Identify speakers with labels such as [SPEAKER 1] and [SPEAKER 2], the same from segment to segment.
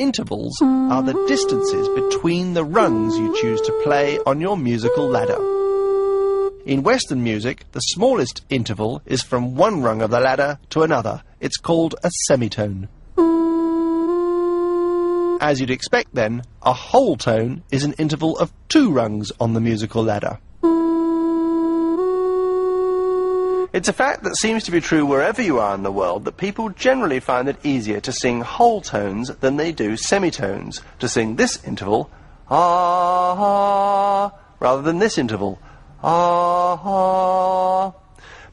[SPEAKER 1] intervals are the distances between the rungs you choose to play on your musical ladder. In Western music, the smallest interval is from one rung of the ladder to another. It's called a semitone. As you'd expect then, a whole tone is an interval of 2 rungs on the musical ladder. It's a fact that seems to be true wherever you are in the world, that people generally find it easier to sing whole tones than they do semitones. To sing this interval, ah, rather than this interval, ah.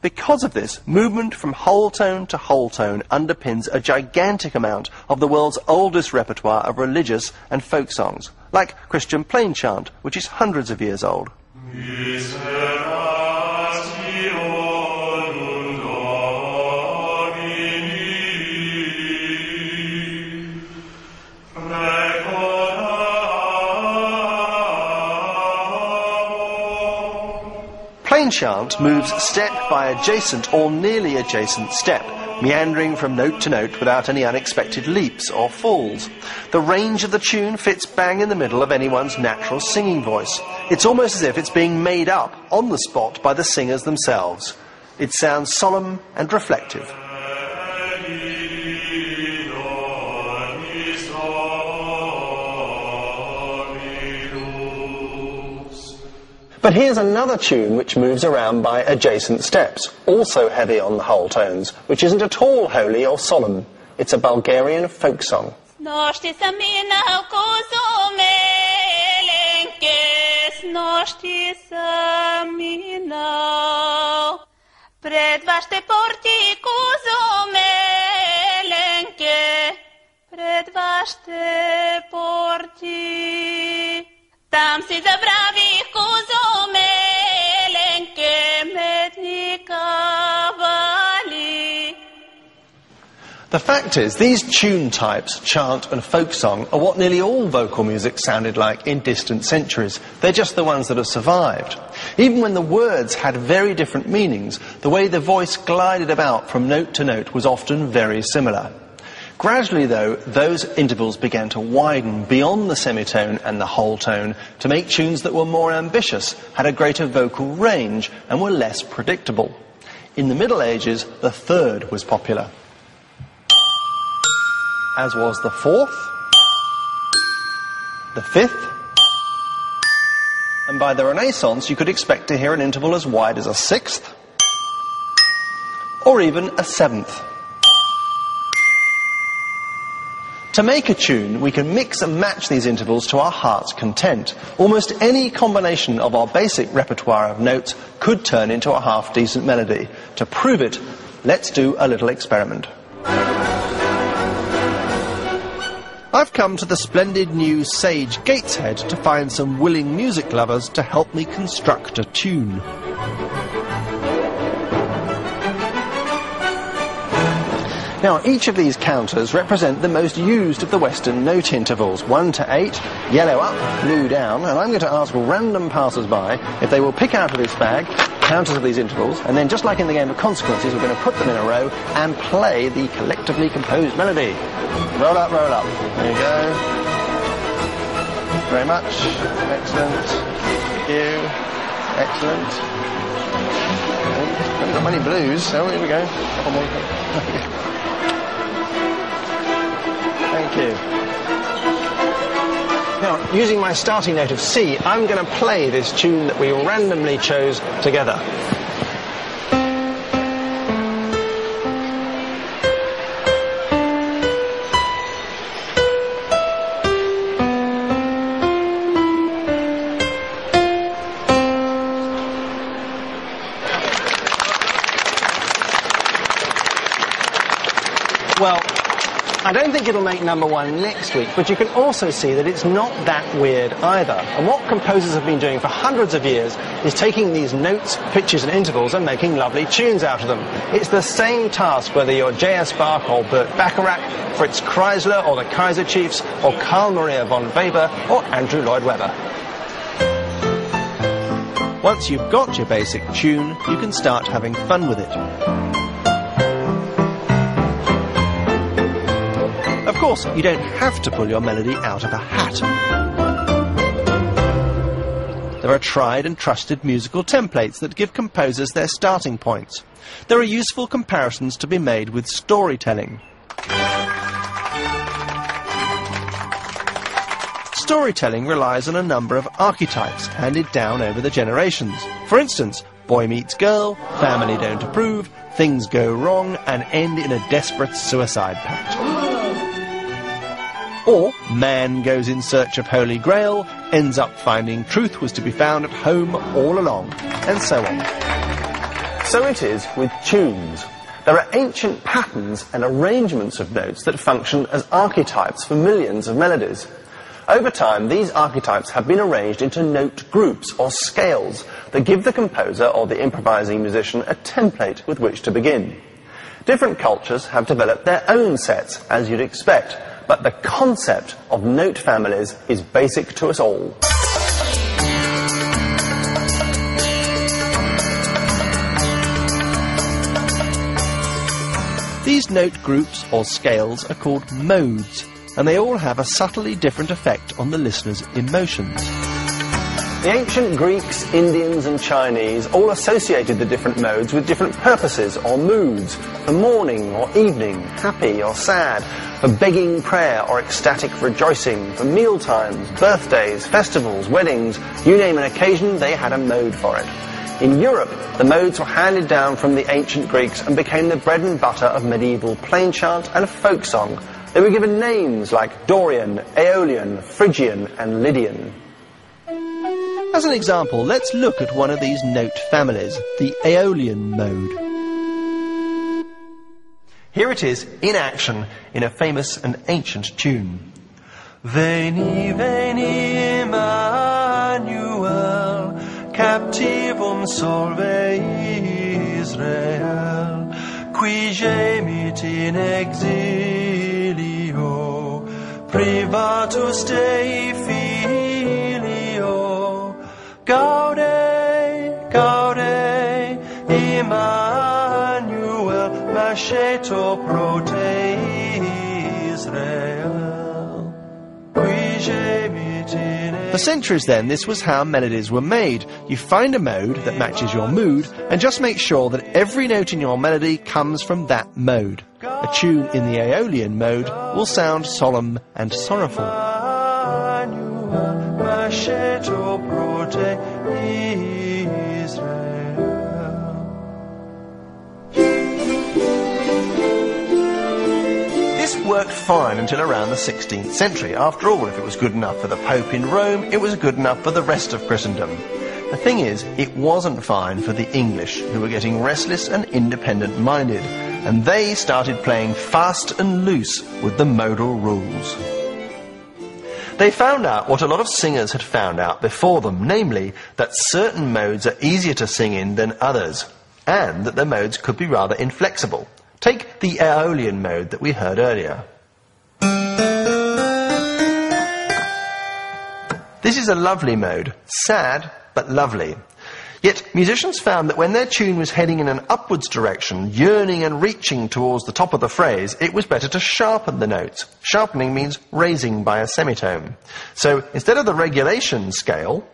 [SPEAKER 1] Because of this, movement from whole tone to whole tone underpins a gigantic amount of the world's oldest repertoire of religious and folk songs, like Christian plain chant, which is hundreds of years old. Plain chant moves step by adjacent or nearly adjacent step, meandering from note to note without any unexpected leaps or falls. The range of the tune fits bang in the middle of anyone's natural singing voice. It's almost as if it's being made up on the spot by the singers themselves. It sounds solemn and reflective. But here's another tune which moves around by adjacent steps, also heavy on the whole tones, which isn't at all holy or solemn. It's a Bulgarian folk song.
[SPEAKER 2] Tam si zabravi kuzo melenke mednika vali.
[SPEAKER 1] The fact is, these tune types, chant and folk song, are what nearly all vocal music sounded like in distant centuries. They're just the ones that have survived. Even when the words had very different meanings, the way the voice glided about from note to note was often very similar. Gradually, though, those intervals began to widen beyond the semitone and the whole tone to make tunes that were more ambitious, had a greater vocal range, and were less predictable. In the Middle Ages, the third was popular, as was the fourth, the fifth, and by the Renaissance you could expect to hear an interval as wide as a sixth, or even a seventh. To make a tune, we can mix and match these intervals to our heart's content. Almost any combination of our basic repertoire of notes could turn into a half-decent melody. To prove it, let's do a little experiment. I've come to the splendid new Sage Gateshead to find some willing music lovers to help me construct a tune. Now, each of these counters represent the most used of the Western note intervals, 1 to 8, yellow up, blue down, and I'm going to ask random passers-by if they will pick out of this bag counters of these intervals, and then, just like in the game of consequences, we're going to put them in a row and play the collectively composed melody. Roll up, roll up. There you go. Very much. Excellent. Thank you. Excellent. Haven't got many blues, so here we go. Couple more. Thank you. Now, using my starting note of C, I'm going to play this tune that we randomly chose together. Well, I don't think it'll make number 1 next week, but you can also see that it's not that weird either. And what composers have been doing for hundreds of years is taking these notes, pitches and intervals and making lovely tunes out of them. It's the same task whether you're J.S. Bach or Burt Bacharach, Fritz Kreisler or the Kaiser Chiefs, or Carl Maria von Weber or Andrew Lloyd Webber. Once you've got your basic tune, you can start having fun with it. Of course, you don't have to pull your melody out of a hat. There are tried and trusted musical templates that give composers their starting points. There are useful comparisons to be made with storytelling. Storytelling relies on a number of archetypes handed down over the generations. For instance, boy meets girl, family don't approve, things go wrong and end in a desperate suicide pact. Or man goes in search of Holy Grail, ends up finding truth was to be found at home all along, and so on.
[SPEAKER 3] So it is with tunes. There are ancient patterns and arrangements of notes that function as archetypes for millions of melodies. Over time, these archetypes have been arranged into note groups or scales that give the composer or the improvising musician a template with which to begin. Different cultures have developed their own sets, as you'd expect, but the concept of note families is basic to us all.
[SPEAKER 1] These note groups or scales are called modes, and they all have a subtly different effect on the listener's emotions.
[SPEAKER 3] The ancient Greeks, Indians and Chinese all associated the different modes with different purposes or moods, for morning or evening, happy or sad, for begging prayer or ecstatic rejoicing, for mealtimes, birthdays, festivals, weddings, you name an occasion, they had a mode for it. In Europe, the modes were handed down from the ancient Greeks and became the bread and butter of medieval plain chant and folk song. They were given names like Dorian, Aeolian, Phrygian and Lydian.
[SPEAKER 1] As an example, let's look at one of these note families, the Aeolian mode. Here it is in action in a famous and ancient tune. Veni, veni, Emmanuel, captivum solve Israel, qui gemit in exilio, privatus Dei filio, gaude, gaude, Emmanuel, masceto pro te Israel, qui gemit in. For centuries then, this was how melodies were made. You find a mode that matches your mood, and just make sure that every note in your melody comes from that mode. A tune in the Aeolian mode will sound solemn and sorrowful. This worked fine until around the 16th century. After all, if it was good enough for the Pope in Rome, it was good enough for the rest of Christendom. The thing is, it wasn't fine for the English, who were getting restless and independent-minded, and they started playing fast and loose with the modal rules. They found out what a lot of singers had found out before them, namely that certain modes are easier to sing in than others, and that the modes could be rather inflexible. Take the Aeolian mode that we heard earlier. This is a lovely mode, sad but lovely. Yet musicians found that when their tune was heading in an upwards direction, yearning and reaching towards the top of the phrase, it was better to sharpen the notes. Sharpening means raising by a semitone. So instead of the regulation scale,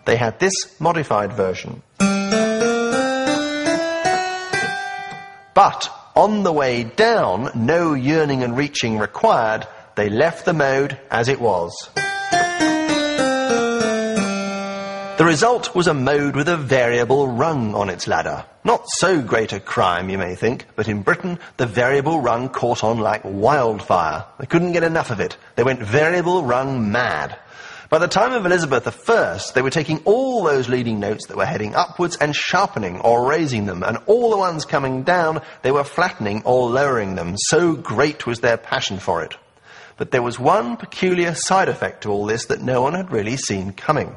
[SPEAKER 1] they had this modified version. But on the way down, no yearning and reaching required, they left the mode as it was. The result was a mode with a variable rung on its ladder. Not so great a crime, you may think, but in Britain, the variable rung caught on like wildfire. They couldn't get enough of it. They went variable rung mad. By the time of Elizabeth I, they were taking all those leading notes that were heading upwards and sharpening or raising them, and all the ones coming down, they were flattening or lowering them. So great was their passion for it. But there was one peculiar side effect to all this that no one had really seen coming.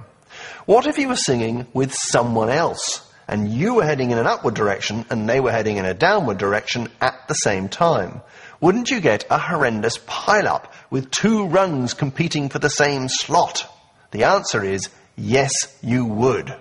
[SPEAKER 1] What if you were singing with someone else, and you were heading in an upward direction and they were heading in a downward direction at the same time? Wouldn't you get a horrendous pile-up with two rungs competing for the same slot? The answer is yes, you would.